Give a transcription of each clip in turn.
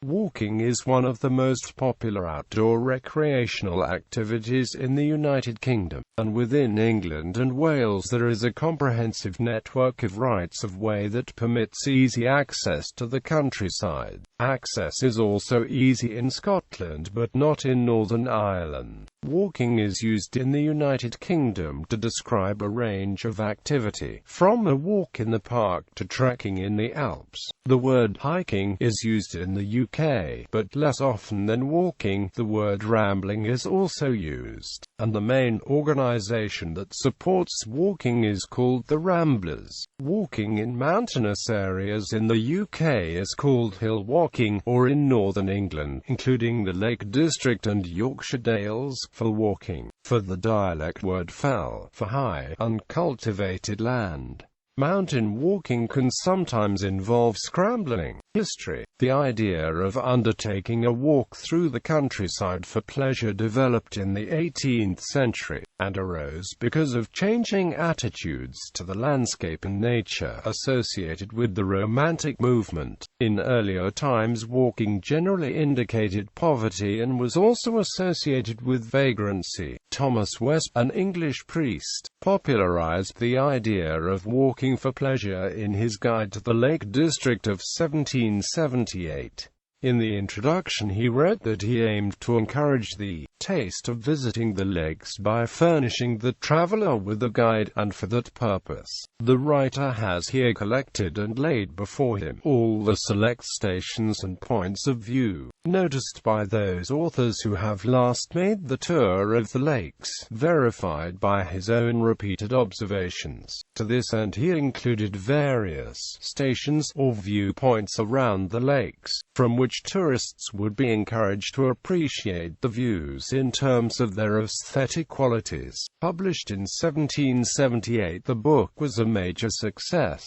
Walking is one of the most popular outdoor recreational activities in the United Kingdom, and within England and Wales there is a comprehensive network of rights-of-way that permits easy access to the countryside. Access is also easy in Scotland but not in Northern Ireland. Walking is used in the United Kingdom to describe a range of activity, from a walk in the park to trekking in the Alps. The word hiking is used in the UK, but less often than walking. The word rambling is also used, and the main organisation that supports walking is called the Ramblers. Walking in mountainous areas in the UK is called hill walking, or in Northern England, including the Lake District and Yorkshire Dales, for walking. For the dialect word fell, for high, uncultivated land. Mountain walking can sometimes involve scrambling. History. The idea of undertaking a walk through the countryside for pleasure developed in the 18th century, and arose because of changing attitudes to the landscape and nature associated with the Romantic movement. In earlier times, walking generally indicated poverty and was also associated with vagrancy. Thomas West, an English priest, popularized the idea of walking for pleasure in his Guide to the Lake District of 1778. In the introduction he wrote that he aimed to encourage the taste of visiting the lakes by furnishing the traveler with a guide, and for that purpose, the writer has here collected and laid before him all the select stations and points of view noticed by those authors who have last made the tour of the lakes, verified by his own repeated observations. To this end he included various stations or viewpoints around the lakes, from which tourists would be encouraged to appreciate the views in terms of their aesthetic qualities. Published in 1778, the book was a major success.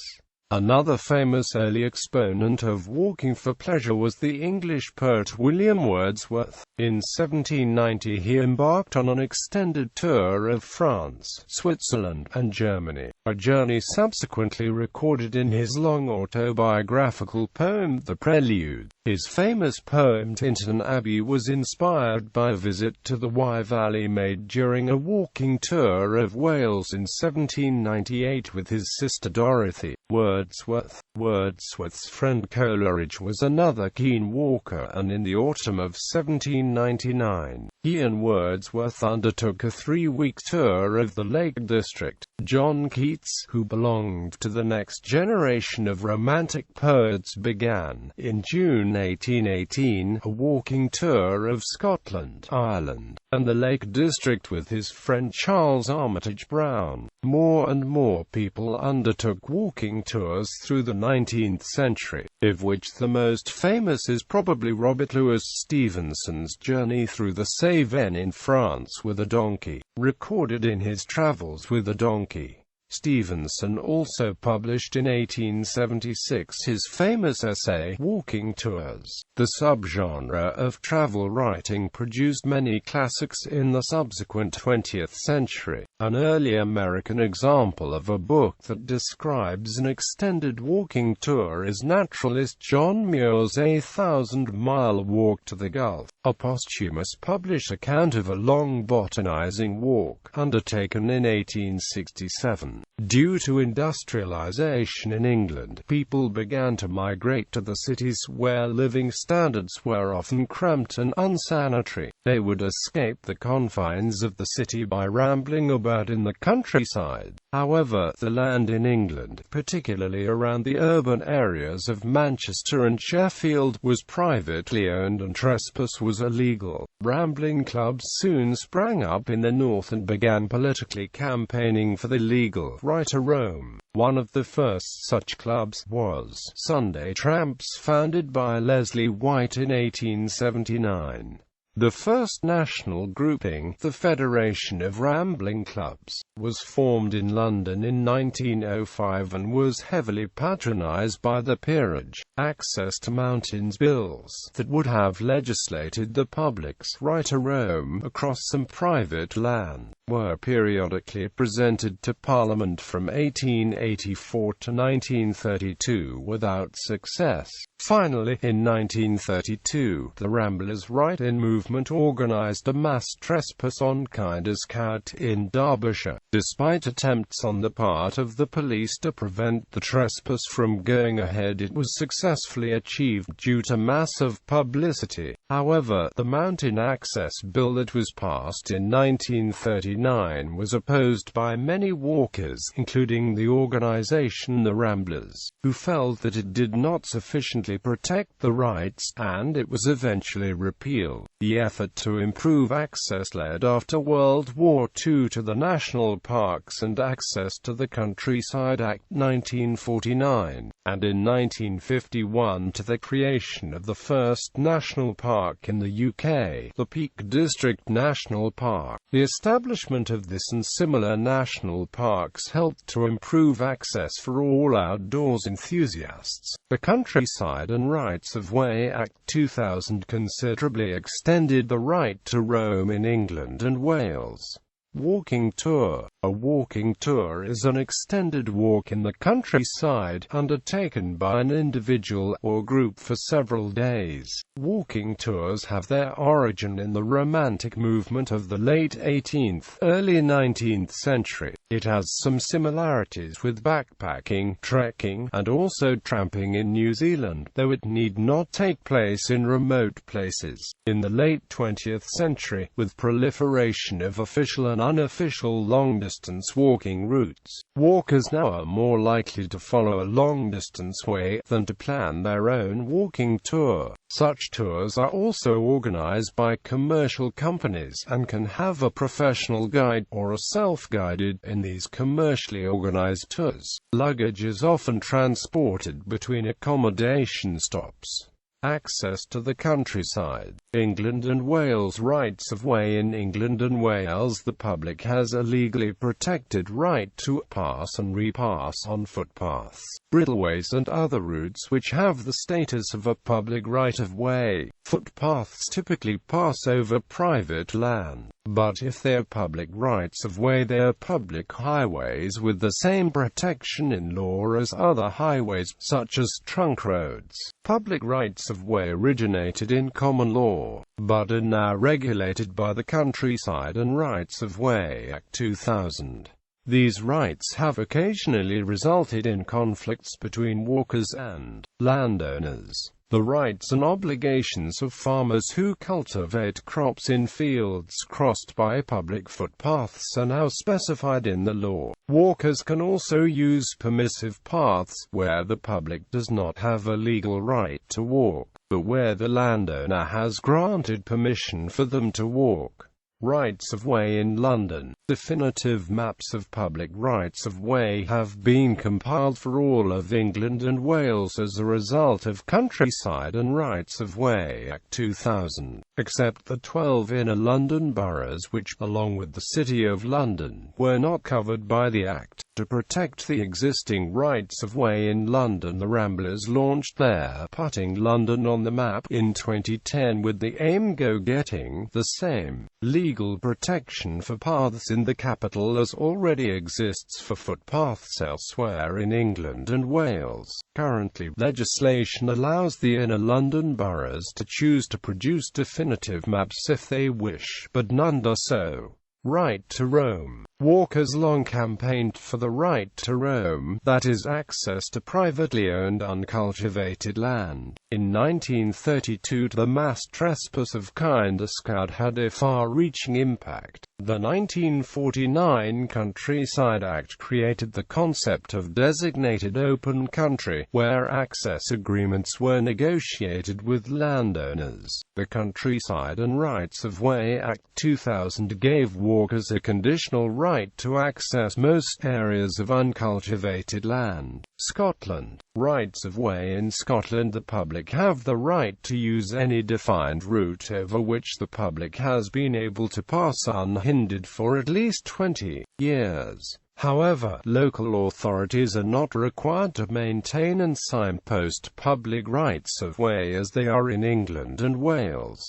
Another famous early exponent of walking for pleasure was the English poet William Wordsworth. In 1790 he embarked on an extended tour of France, Switzerland, and Germany, a journey subsequently recorded in his long autobiographical poem The Prelude. His famous poem Tintern Abbey was inspired by a visit to the Wye Valley made during a walking tour of Wales in 1798 with his sister Dorothy. Wordsworth's friend Coleridge was another keen walker, and in the autumn of 1799, he and Wordsworth undertook a 3-week tour of the Lake District. John Keats, who belonged to the next generation of Romantic poets, began, in June 1818, a walking tour of Scotland, Ireland, and the Lake District with his friend Charles Armitage Brown. More and more people undertook walking tours through the 19th century, of which the most famous is probably Robert Louis Stevenson's journey through the Cévennes in France with a donkey, recorded in his Travels with a Donkey. Stevenson also published in 1876 his famous essay, Walking Tours. The subgenre of travel writing produced many classics in the subsequent 20th century. An early American example of a book that describes an extended walking tour is naturalist John Muir's A 1,000-Mile Walk to the Gulf, a posthumous published account of a long botanizing walk undertaken in 1867. Due to industrialization in England, people began to migrate to the cities where living standards were often cramped and unsanitary. They would escape the confines of the city by rambling about in the countryside. However, the land in England, particularly around the urban areas of Manchester and Sheffield, was privately owned and trespass was illegal. Rambling clubs soon sprang up in the north and began politically campaigning for the legal right to roam. One of the first such clubs was Sunday Tramps, founded by Leslie White in 1879. The first national grouping, the Federation of Rambling Clubs, was formed in London in 1905 and was heavily patronized by the peerage. Access to mountains bills that would have legislated the public's right to roam across some private land were periodically presented to Parliament from 1884 to 1932 without success. Finally, in 1932, the Ramblers write-in movement organised a mass trespass on Countryside in Derbyshire. Despite attempts on the part of the police to prevent the trespass from going ahead, it was successfully achieved due to massive publicity. However, the mountain access bill that was passed in 1939 was opposed by many walkers, including the organisation the Ramblers, who felt that it did not sufficiently protect the rights, and it was eventually repealed. The effort to improve access led after World War II to the National Parks and Access to the Countryside Act 1949, and in 1951 to the creation of the first national park in the UK, the Peak District National Park. The establishment of this and similar national parks helped to improve access for all outdoors enthusiasts. The Countryside and Rights of Way Act 2000 considerably extended the right to roam in England and Wales. Walking tour. A walking tour is an extended walk in the countryside, undertaken by an individual or group for several days. Walking tours have their origin in the Romantic movement of the late 18th, early 19th century. It has some similarities with backpacking, trekking, and also tramping in New Zealand, though it need not take place in remote places. In the late 20th century, with proliferation of official and unofficial long-distance walking routes, walkers now are more likely to follow a long-distance way than to plan their own walking tour. Such tours are also organized by commercial companies and can have a professional guide or a self-guided. In these commercially organized tours, luggage is often transported between accommodation stops. Access to the countryside. England and Wales. Rights of way. In England and Wales, the public has a legally protected right to pass and repass on footpaths, bridleways and other routes which have the status of a public right-of-way. Footpaths typically pass over private land, but if they are public rights-of-way, they are public highways with the same protection in law as other highways, such as trunk roads. Public rights-of-way originated in common law, but are now regulated by the Countryside and Rights of Way Act 2000. These rights have occasionally resulted in conflicts between walkers and landowners. The rights and obligations of farmers who cultivate crops in fields crossed by public footpaths are now specified in the law. Walkers can also use permissive paths, where the public does not have a legal right to walk, but where the landowner has granted permission for them to walk. Rights of way in London. Definitive maps of public rights of way have been compiled for all of England and Wales as a result of Countryside and Rights of Way Act 2000, except the 12 inner London boroughs which, along with the City of London, were not covered by the Act. To protect the existing rights of way in London, the Ramblers launched their Putting London on the Map in 2010 with the aim of getting the same legal protection for paths in the capital as already exists for footpaths elsewhere in England and Wales. Currently, legislation allows the inner London boroughs to choose to produce definitive maps if they wish, but none do so. Right to roam. Walkers long campaigned for the right to roam, that is, access to privately owned uncultivated land. In 1932, the mass trespass of Countryside had a far-reaching impact. The 1949 Countryside Act created the concept of designated open country, where access agreements were negotiated with landowners. The Countryside and Rights of Way Act 2000 gave walkers a conditional right to access most areas of uncultivated land. Scotland. Rights of way. In Scotland, the public have the right to use any defined route over which the public has been able to pass unhindered for at least 20 years. However, local authorities are not required to maintain and signpost public rights of way as they are in England and Wales.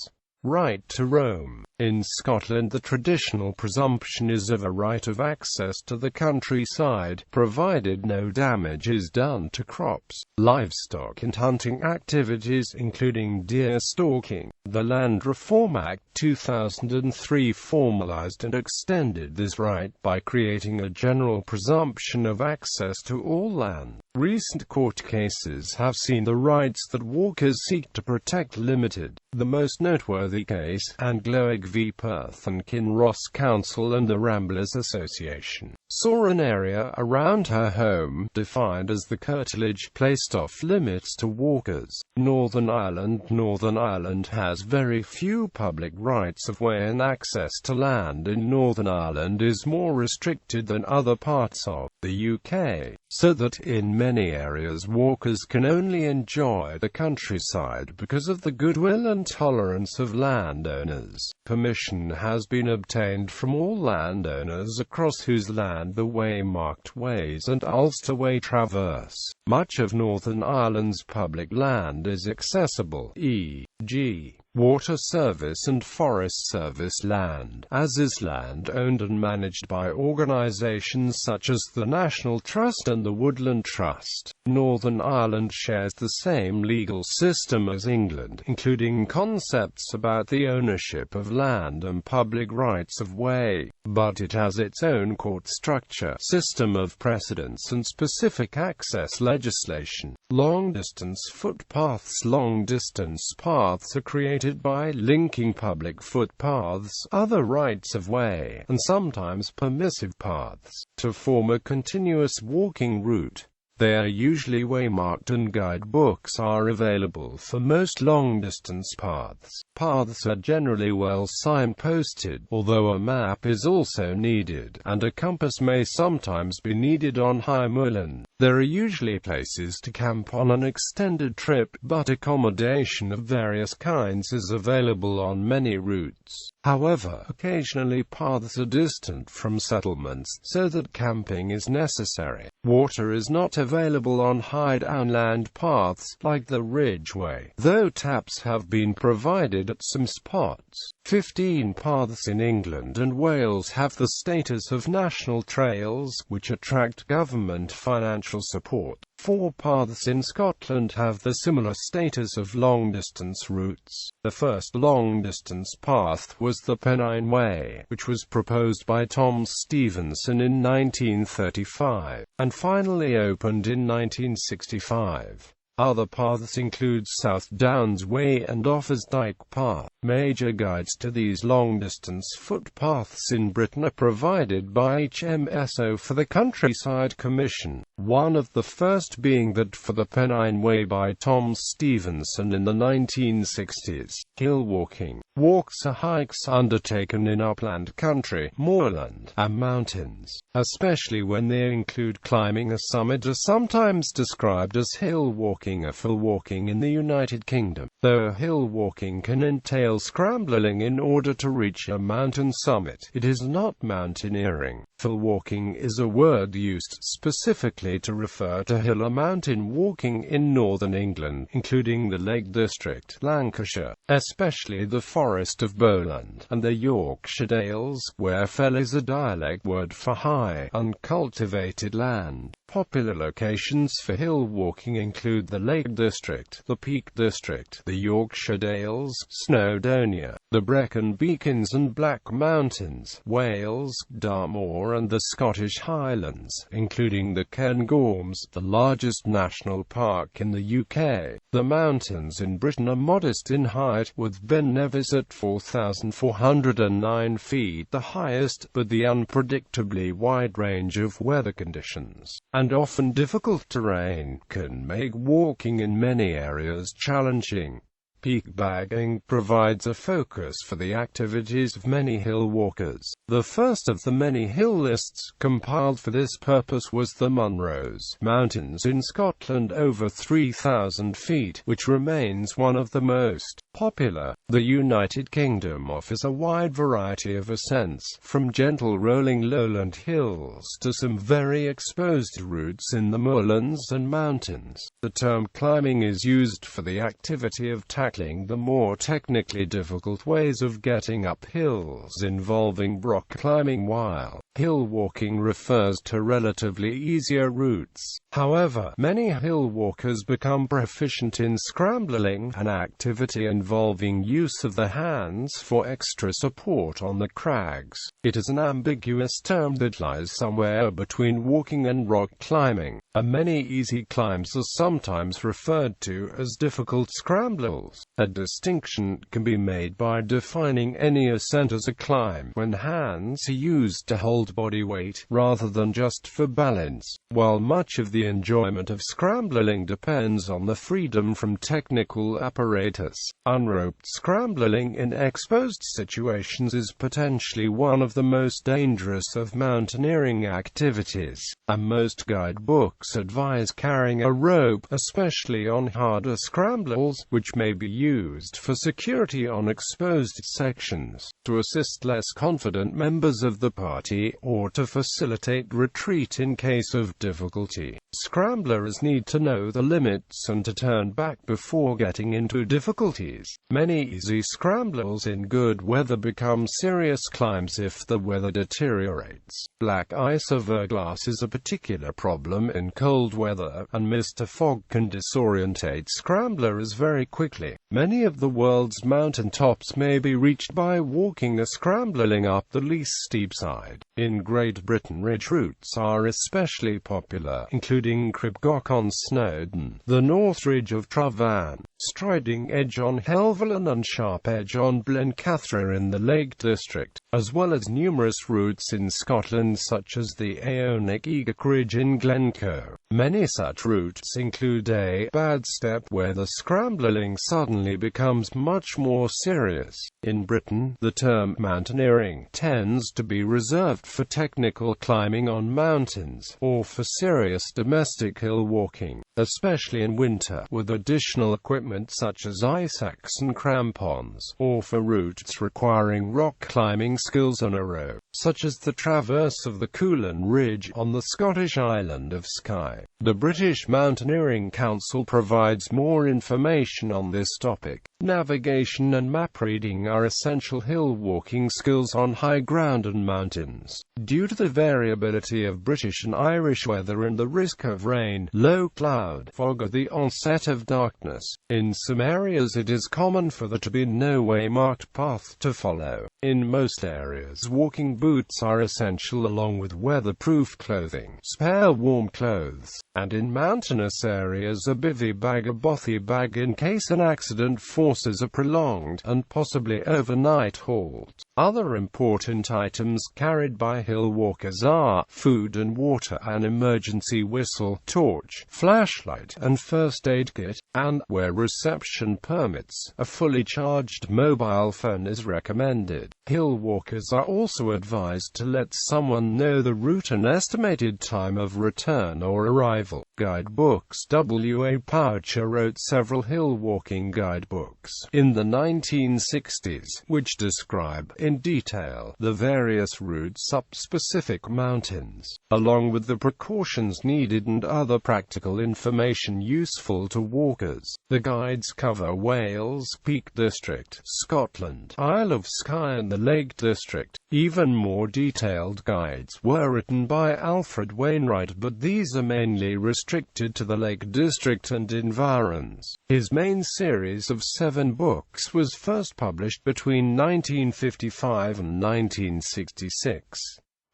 Right to roam. In Scotland, the traditional presumption is of a right of access to the countryside, provided no damage is done to crops, livestock and hunting activities including deer stalking. The Land Reform Act 2003 formalised and extended this right by creating a general presumption of access to all land. Recent court cases have seen the rights that walkers seek to protect limited. The most noteworthy case, Angloag v Perth and Kinross Council and the Ramblers Association, saw an area around her home defined as the curtilage placed off limits to walkers. Northern Ireland has very few public rights of way, and access to land in Northern Ireland is more restricted than other parts of the UK, so that in many areas walkers can only enjoy the countryside because of the goodwill and tolerance of landowners. Permission has been obtained from all landowners across whose land the waymarked ways and Alps.The traverse. Much of Northern Ireland's public land is accessible, e.g., water service and forest service land, as is land owned and managed by organisations such as the National Trust and the Woodland Trust. Northern Ireland shares the same legal system as England, including concepts about the ownership of land and public rights of way, but it has its own court structure, system of precedents and specific access legislation. Long-distance footpaths. Long-distance paths are created by linking public footpaths, other rights of way, and sometimes permissive paths, to form a continuous walking route. They are usually waymarked, and guidebooks are available for most long-distance paths. Paths are generally well signposted, although a map is also needed, and a compass may sometimes be needed on high moorland. There are usually places to camp on an extended trip, but accommodation of various kinds is available on many routes. However, occasionally paths are distant from settlements, so that camping is necessary. Water is not available on high downland paths, like the Ridgeway, though taps have been provided at some spots. 15 paths in England and Wales have the status of national trails, which attract government financial support. 4 paths in Scotland have the similar status of long-distance routes. The first long-distance path was the Pennine Way, which was proposed by Tom Stevenson in 1935, and finally opened in 1965. Other paths include South Downs Way and Offers Dyke Path. Major guides to these long-distance footpaths in Britain are provided by HMSO for the Countryside Commission, one of the first being that for the Pennine Way by Tom Stevenson in the 1960s. Hill walking. Walks are hikes undertaken in upland country, moorland, and mountains, especially when they include climbing a summit, are sometimes described as hill walking or hill walking in the United Kingdom, though hill walking can entail scrambling in order to reach a mountain summit. It is not mountaineering. Hill walking is a word used specifically to refer to hill or mountain walking in northern England, including the Lake District, Lancashire, especially the Forest of Bowland, and the Yorkshire Dales, where fell is a dialect word for high, uncultivated land. Popular locations for hill walking include the Lake District, the Peak District, the Yorkshire Dales, Snowdonia, the Brecon Beacons and Black Mountains, Wales, Dartmoor and the Scottish Highlands, including the Cairngorms, the largest national park in the UK. The mountains in Britain are modest in height, with Ben Nevis at 4,409 feet the highest, but the unpredictably wide range of weather conditions and often difficult terrain can make walking in many areas challenging. Peak bagging provides a focus for the activities of many hill walkers. The first of the many hill lists compiled for this purpose was the Munros Mountains in Scotland, over 3,000 feet, which remains one of the most popular. The United Kingdom offers a wide variety of ascents, from gentle rolling lowland hills to some very exposed routes in the moorlands and mountains. The term climbing is used for the activity of tackling tackling the more technically difficult ways of getting up hills involving rock climbing, while hill walking refers to relatively easier routes. However, many hill walkers become proficient in scrambling, an activity involving use of the hands for extra support on the crags. It is an ambiguous term that lies somewhere between walking and rock climbing. Many easy climbs are sometimes referred to as difficult scrambles. A distinction can be made by defining any ascent as a climb when hands are used to hold body weight, rather than just for balance. While much of the enjoyment of scrambling depends on the freedom from technical apparatus, unroped scrambling in exposed situations is potentially one of the most dangerous of mountaineering activities, and most guidebooks advise carrying a rope, especially on harder scrambles, which may be used for security on exposed sections, to assist less confident members of the party, or to facilitate retreat in case of difficulty. Scramblers need to know the limits and to turn back before getting into difficulties. Many easy scrambles in good weather become serious climbs if the weather deteriorates. Black ice or verglass is a particular problem in cold weather, and mist or fog can disorientate scramblers very quickly. Many of the world's mountain tops may be reached by walking or scrambling up the least steep side. In Great Britain, ridge routes are especially popular, including Cribgoch on Snowdon, the North Ridge of Travan, Striding Edge on Helvellyn, and Sharp Edge on Blencathra in the Lake District, as well as numerous routes in Scotland such as the Aonic Egach Ridge in Glencoe. Many such routes include a bad step where the scrambling suddenly becomes much more serious. In Britain, the term mountaineering tends to be reserved for technical climbing on mountains, or for serious domestic hill walking, especially in winter, with additional equipment such as ice axe and crampons, or for routes requiring rock climbing skills on a rope, such as the traverse of the Coolin Ridge on the Scottish island of Skye. The British Mountaineering Council provides more information on this topic. Navigation and map reading are essential hill walking skills on high ground and mountains. Due to the variability of British and Irish weather and the risk of rain, low cloud, fog or the onset of darkness, in some areas it is common for there to be no way-marked path to follow. In most areas, walking boots are essential along with weatherproof clothing, spare warm clothes, and in mountainous areas a bivy bag or bothy bag in case an accident forces a prolonged, and possibly overnight halt. Other important items carried by hill walkers are food and water, an emergency whistle, torch, flashlight, and first aid kit, and, where reception permits, a fully charged mobile phone is recommended. Hill walkers are also advised to let someone know the route and estimated time of return or arrival. Guidebooks. W. A. Poucher wrote several hill walking guidebooks in the 1960s, which describe, in detail, the various routes up specific mountains, along with the precautions needed and other practical information useful to walkers. The guides cover Wales, Peak District, Scotland, Isle of Skye and the Lake District. Even more detailed guides were written by Alfred Wainwright, but these are mainly restricted to the Lake District and environs. His main series of 7 books was first published between 1955 and 1966.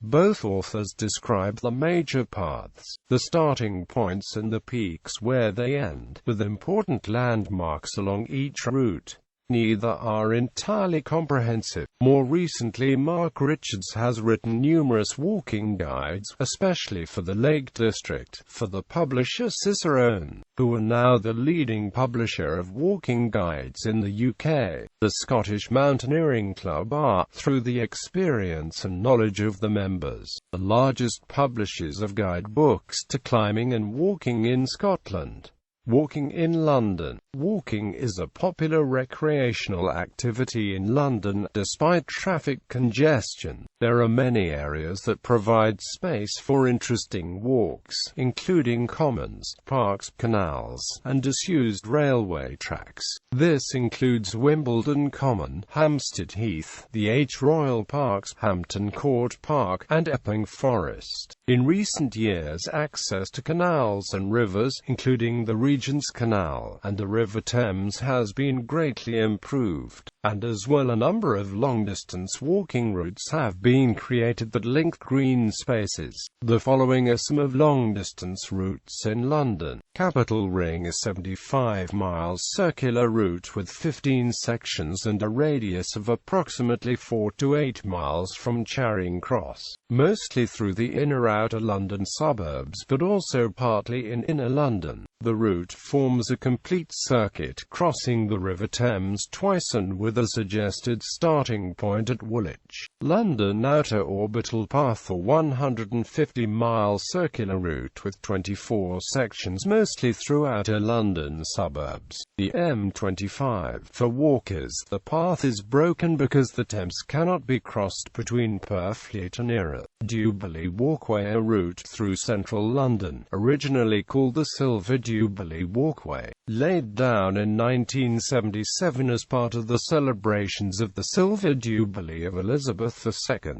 Both authors describe the major paths, the starting points and the peaks where they end, with important landmarks along each route. Neither are entirely comprehensive. More recently, Mark Richards has written numerous walking guides, especially for the Lake District, for the publisher Cicerone, who are now the leading publisher of walking guides in the UK. The Scottish Mountaineering Club are, through the experience and knowledge of the members, the largest publishers of guidebooks to climbing and walking in Scotland. Walking in London. Walking is a popular recreational activity in London, despite traffic congestion. There are many areas that provide space for interesting walks, including commons, parks, canals, and disused railway tracks. This includes Wimbledon Common, Hampstead Heath, the H Royal Parks, Hampton Court Park, and Epping Forest. In recent years, access to canals and rivers, including the Regent's Canal and the River Thames, has been greatly improved, and as well a number of long-distance walking routes have been created that link green spaces. The following are some of long-distance routes in London. Capital Ring is 75 miles circular route with 15 sections and a radius of approximately 4 to 8 miles from Charing Cross, mostly through the inner outer London suburbs but also partly in inner London. The route forms a complete circuit crossing the River Thames twice and with a suggested starting point at Woolwich. London Outer Orbital Path, a 150-mile circular route with 24 sections mostly through outer London suburbs. The M25. For walkers, the path is broken because the Thames cannot be crossed between Purfleet and Era. Jubilee Walkway, a route through central London, originally called the Silver Jubilee Walkway, laid down in 1977 as part of the celebrations of the Silver Jubilee of Elizabeth II.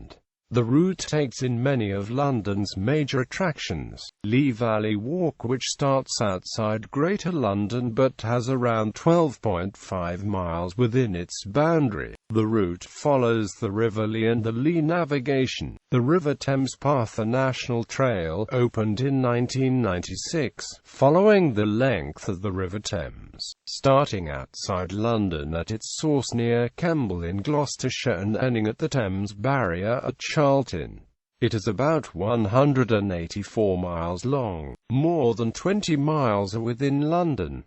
The route takes in many of London's major attractions. Lee Valley Walk, which starts outside Greater London but has around 12.5 miles within its boundary. The route follows the River Lee and the Lee Navigation. The River Thames Path, a national trail, opened in 1996, following the length of the River Thames, starting outside London at its source near Kemble in Gloucestershire and ending at the Thames Barrier at Charlton. It is about 184 miles long. More than 20 miles are within London.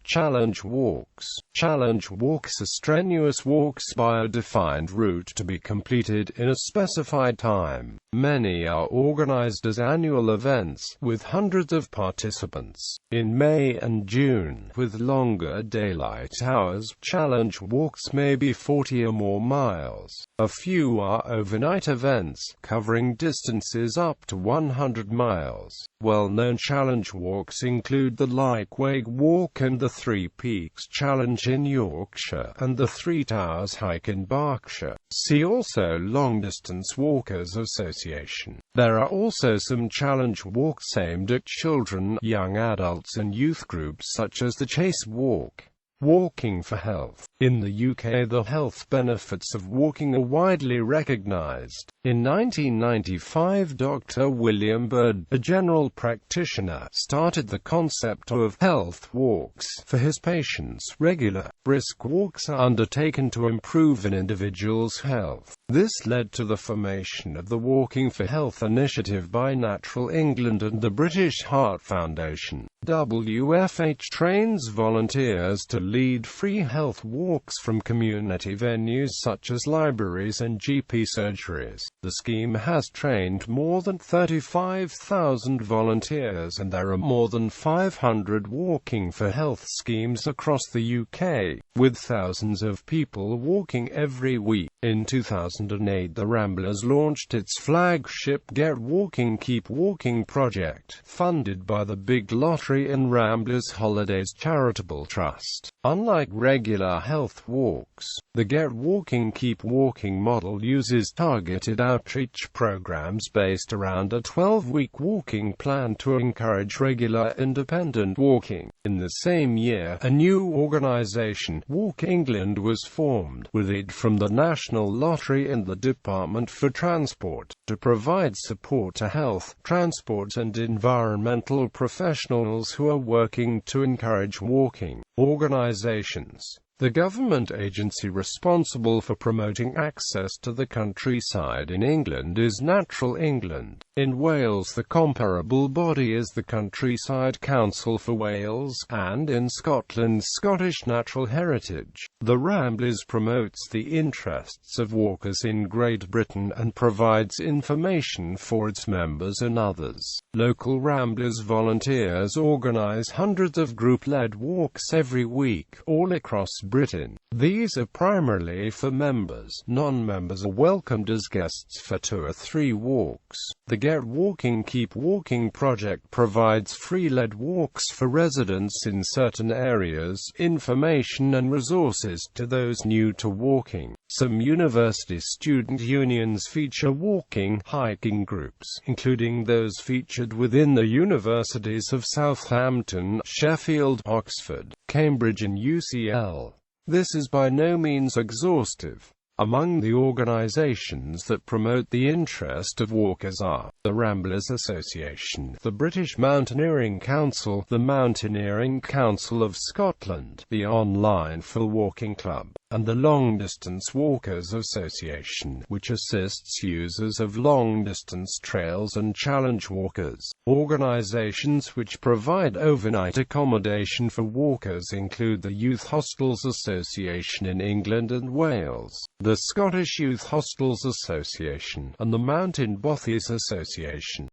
Challenge walks. Challenge walks are strenuous walks by a defined route to be completed in a specified time. Many are organized as annual events, with hundreds of participants. In May and June, with longer daylight hours, challenge walks may be 40 or more miles. A few are overnight events, covering distances up to 100 miles. Well-known challenge walks include the Lykeweg Walk and the Three Peaks Challenge in Yorkshire, and the Three Towers Hike in Berkshire. See also Long-Distance Walkers Association. There are also some challenge walks aimed at children, young adults and youth groups such as the Chase Walk. Walking for health. In the UK, the health benefits of walking are widely recognised. In 1995, Dr. William Bird, a general practitioner, started the concept of health walks for his patients. Regular, brisk walks are undertaken to improve an individual's health. This led to the formation of the Walking for Health initiative by Natural England and the British Heart Foundation. WFH trains volunteers to lead free health walks from community venues such as libraries and GP surgeries. The scheme has trained more than 35,000 volunteers and there are more than 500 Walking for Health schemes across the UK, with thousands of people walking every week. In 2008, the Ramblers launched its flagship Get Walking Keep Walking project, funded by the Big Lottery and Ramblers Holidays Charitable Trust. Unlike regular health walks, the Get Walking Keep Walking model uses targeted outreach programs based around a 12-week walking plan to encourage regular independent walking. In the same year, a new organisation, Walk England, was formed, with aid from the National Lottery and the Department for Transport, to provide support to health, transport and environmental professionals who are working to encourage walking. Organisations. The government agency responsible for promoting access to the countryside in England is Natural England. In Wales, the comparable body is the Countryside Council for Wales, and in Scotland, Scottish Natural Heritage. The Ramblers promotes the interests of walkers in Great Britain and provides information for its members and others. Local Ramblers volunteers organise hundreds of group-led walks every week, all across Britain. These are primarily for members. Non-members are welcomed as guests for 2 or 3 walks. The Get Walking Keep Walking project provides free-led walks for residents in certain areas, information and resources to those new to walking. Some university student unions feature walking, hiking groups, including those featured within the universities of Southampton, Sheffield, Oxford, Cambridge and UCL. This is by no means exhaustive. Among the organisations that promote the interest of walkers are the Ramblers Association, the British Mountaineering Council, the Mountaineering Council of Scotland, the Online Full Walking Club, and the Long Distance Walkers Association, which assists users of long-distance trails and challenge walkers. Organisations which provide overnight accommodation for walkers include the Youth Hostels Association in England and Wales, the Scottish Youth Hostels Association, and the Mountain Bothies Association.